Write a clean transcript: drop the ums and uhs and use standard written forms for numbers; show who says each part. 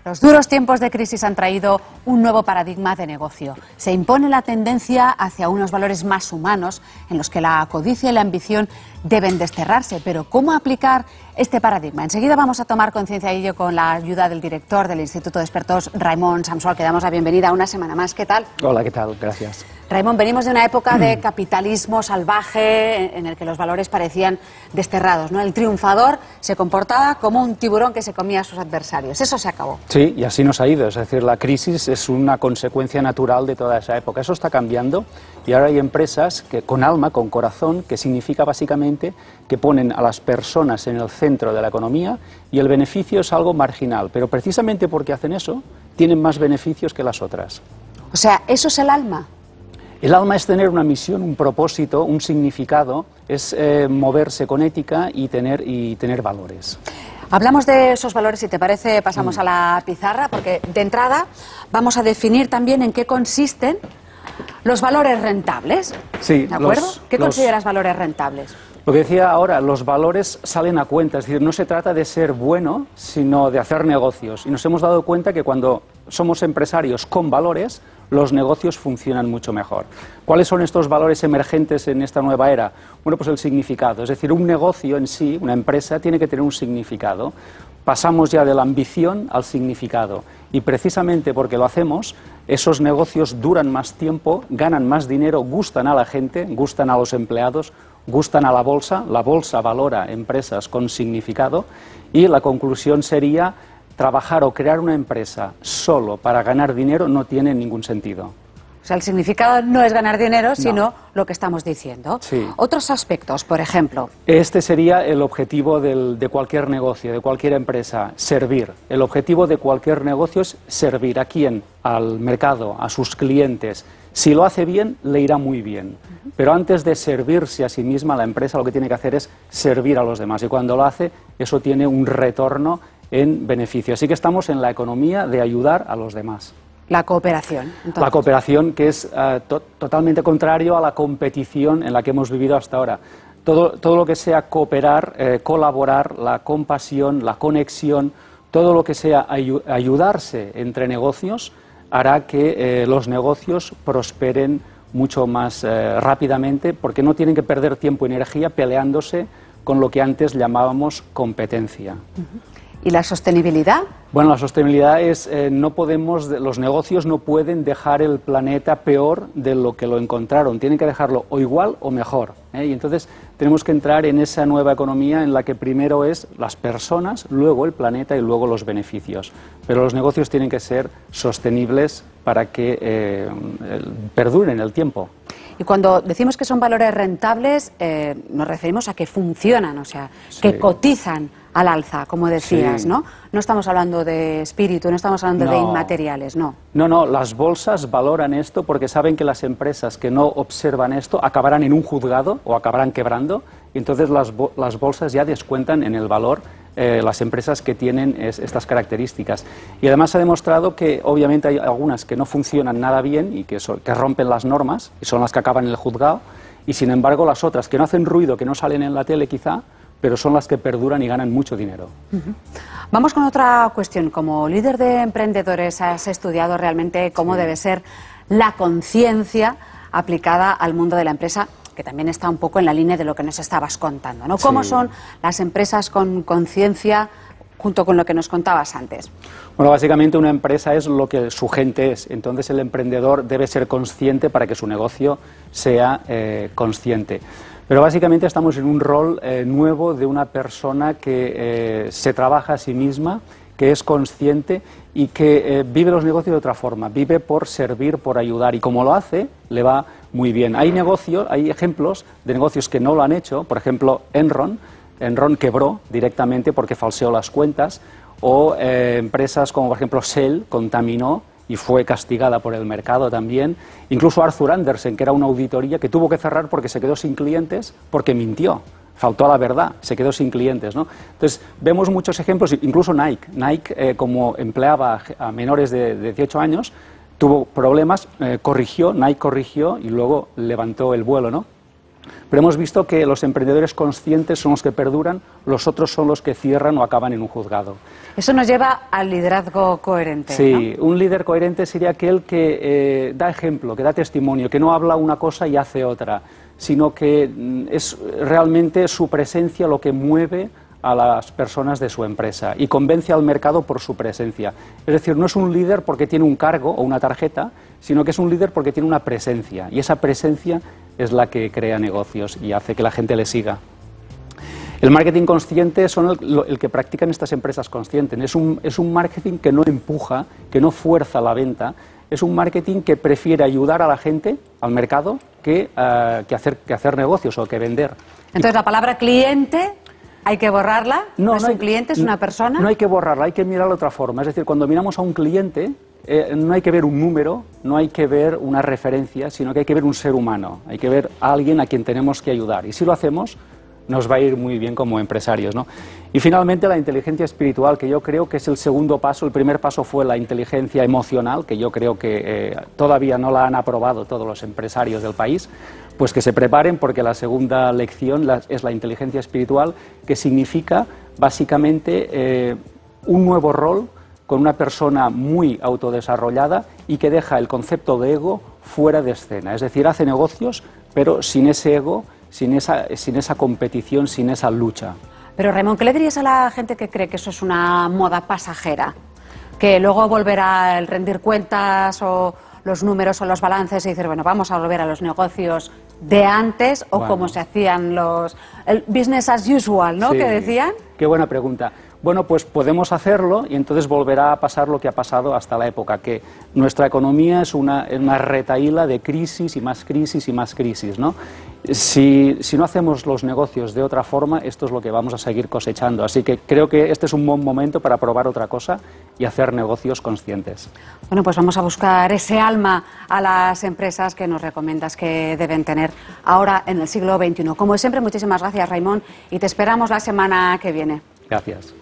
Speaker 1: Los duros tiempos de crisis han traído un nuevo paradigma de negocio. Se impone la tendencia hacia unos valores más humanos en los que la codicia y la ambición deben desterrarse. Pero ¿cómo aplicar este paradigma? Enseguida vamos a tomar conciencia de ello con la ayuda del director del Instituto de Expertos, Raimon Samsó, al que damos la bienvenida una semana más. ¿Qué tal?
Speaker 2: Hola, ¿qué tal? Gracias.
Speaker 1: Raimon, venimos de una época de capitalismo salvaje en el que los valores parecían desterrados, ¿no? El triunfador se comportaba como un tiburón que se comía a sus adversarios. Eso se acabó.
Speaker 2: Sí, y así nos ha ido. Es decir, la crisis es una consecuencia natural de toda esa época. Eso está cambiando y ahora hay empresas que, con alma, con corazón, que significa básicamente que ponen a las personas en el centro de la economía y el beneficio es algo marginal. Pero precisamente porque hacen eso, tienen más beneficios que las otras.
Speaker 1: O sea, ¿eso es el alma?
Speaker 2: El alma es tener una misión, un propósito, un significado, es moverse con ética y tener valores.
Speaker 1: Hablamos de esos valores, si te parece, pasamos a la pizarra, porque de entrada vamos a definir también en qué consisten los valores rentables.
Speaker 2: Sí,
Speaker 1: ¿de acuerdo? ¿Qué consideras valores rentables?
Speaker 2: Lo que decía ahora, los valores salen a cuenta, es decir, no se trata de ser bueno, sino de hacer negocios. Y nos hemos dado cuenta que cuando somos empresarios con valores, los negocios funcionan mucho mejor. ¿Cuáles son estos valores emergentes en esta nueva era? Bueno, pues el significado, es decir, un negocio en sí, una empresa, tiene que tener un significado. Pasamos ya de la ambición al significado y precisamente porque lo hacemos, esos negocios duran más tiempo, ganan más dinero, gustan a la gente, gustan a los empleados, gustan a la bolsa valora empresas con significado y la conclusión sería trabajar o crear una empresa solo para ganar dinero no tiene ningún sentido.
Speaker 1: O sea, el significado no es ganar dinero, sino lo que estamos diciendo.
Speaker 2: Sí.
Speaker 1: Otros aspectos, por ejemplo.
Speaker 2: Este sería el objetivo de cualquier negocio, de cualquier empresa, servir. El objetivo de cualquier negocio es servir. ¿A quién? Al mercado, a sus clientes. Si lo hace bien, le irá muy bien. Pero antes de servirse a sí misma, la empresa lo que tiene que hacer es servir a los demás. Y cuando lo hace, eso tiene un retorno en beneficio. Así que estamos en la economía de ayudar a los demás.
Speaker 1: La cooperación. Entonces.
Speaker 2: La cooperación, que es totalmente contrario a la competición en la que hemos vivido hasta ahora. Todo lo que sea cooperar, colaborar, la compasión, la conexión, todo lo que sea ayudarse entre negocios, hará que los negocios prosperen mucho más rápidamente, porque no tienen que perder tiempo y energía peleándose con lo que antes llamábamos competencia.
Speaker 1: ¿Y la sostenibilidad?
Speaker 2: Bueno, la sostenibilidad es, los negocios no pueden dejar el planeta peor de lo que lo encontraron, tienen que dejarlo o igual o mejor, y entonces tenemos que entrar en esa nueva economía en la que primero es las personas, luego el planeta y luego los beneficios. Pero los negocios tienen que ser sostenibles para que perduren el tiempo.
Speaker 1: Y cuando decimos que son valores rentables, nos referimos a que funcionan, o sea, que cotizan al alza, como decías, ¿no? No estamos hablando de espíritu, no estamos hablando de inmateriales, no. No,
Speaker 2: las bolsas valoran esto porque saben que las empresas que no observan esto acabarán en un juzgado o acabarán quebrando, y entonces las bolsas ya descuentan en el valor las empresas que tienen estas características. Y además se ha demostrado que obviamente hay algunas que no funcionan nada bien y que rompen las normas, y son las que acaban en el juzgado, y sin embargo las otras que no hacen ruido, que no salen en la tele quizá, pero son las que perduran y ganan mucho dinero.
Speaker 1: Vamos con otra cuestión. Como líder de emprendedores, ¿has estudiado realmente cómo debe ser la conciencia aplicada al mundo de la empresa? Que también está un poco en la línea de lo que nos estabas contando, ¿no? ¿Cómo son las empresas con conciencia junto con lo que nos contabas antes?
Speaker 2: Bueno, básicamente una empresa es lo que su gente es, entonces el emprendedor debe ser consciente para que su negocio sea consciente. Pero básicamente estamos en un rol nuevo de una persona que se trabaja a sí misma, que es consciente y que vive los negocios de otra forma, vive por servir, por ayudar, y como lo hace, le va muy bien. Hay ejemplos de negocios que no lo han hecho, por ejemplo, Enron quebró directamente porque falseó las cuentas, o empresas como por ejemplo Shell contaminó y fue castigada por el mercado también. Incluso Arthur Andersen, que era una auditoría que tuvo que cerrar porque se quedó sin clientes, porque mintió, faltó a la verdad, se quedó sin clientes, ¿no? Entonces, vemos muchos ejemplos, incluso Nike. Nike, como empleaba a menores de 18 años, tuvo problemas, Nike corrigió y luego levantó el vuelo, ¿no? Pero hemos visto que los emprendedores conscientes son los que perduran, los otros son los que cierran o acaban en un juzgado.
Speaker 1: Eso nos lleva al liderazgo coherente.
Speaker 2: Sí,
Speaker 1: ¿no?
Speaker 2: un líder coherente sería aquel que da ejemplo, que da testimonio, que no habla una cosa y hace otra, sino que es realmente su presencia lo que mueve a las personas de su empresa y convence al mercado por su presencia. Es decir, no es un líder porque tiene un cargo o una tarjeta, sino que es un líder porque tiene una presencia, y esa presencia es la que crea negocios y hace que la gente le siga. El marketing consciente son el que practican estas empresas conscientes. Es un marketing que no empuja, que no fuerza la venta, es un marketing que prefiere ayudar a la gente, al mercado, que hacer negocios o que vender.
Speaker 1: Entonces, la palabra cliente hay que borrarla. No es un cliente, es una persona.
Speaker 2: No hay que borrarla, hay que mirarla de otra forma. Es decir, cuando miramos a un cliente, no hay que ver un número, no hay que ver una referencia, sino que hay que ver un ser humano, hay que ver a alguien a quien tenemos que ayudar. Y si lo hacemos, nos va a ir muy bien como empresarios, ¿no? Y finalmente la inteligencia espiritual, que yo creo que es el segundo paso. El primer paso fue la inteligencia emocional, que yo creo que todavía no la han aprobado todos los empresarios del país. Pues que se preparen, porque la segunda lección es la inteligencia espiritual, que significa básicamente un nuevo rol con una persona muy autodesarrollada y que deja el concepto de ego fuera de escena. Es decir, hace negocios, pero sin ese ego, sin esa competición, sin esa lucha.
Speaker 1: Pero, Raimon, ¿qué le dirías a la gente que cree que eso es una moda pasajera? Que luego volverá el rendir cuentas o los números o los balances y decir, bueno, vamos a volver a los negocios de antes, o como se hacían el business as usual, ¿no?
Speaker 2: Sí,
Speaker 1: que decían.
Speaker 2: Qué buena pregunta. Bueno, pues podemos hacerlo y entonces volverá a pasar lo que ha pasado hasta la época, que nuestra economía es una retahíla de crisis y más crisis y más crisis, ¿no? Si no hacemos los negocios de otra forma, esto es lo que vamos a seguir cosechando. Así que creo que este es un buen momento para probar otra cosa y hacer negocios conscientes.
Speaker 1: Bueno, pues vamos a buscar ese alma a las empresas que nos recomiendas que deben tener ahora en el siglo XXI. Como siempre, muchísimas gracias, Raimon, y te esperamos la semana que viene.
Speaker 2: Gracias.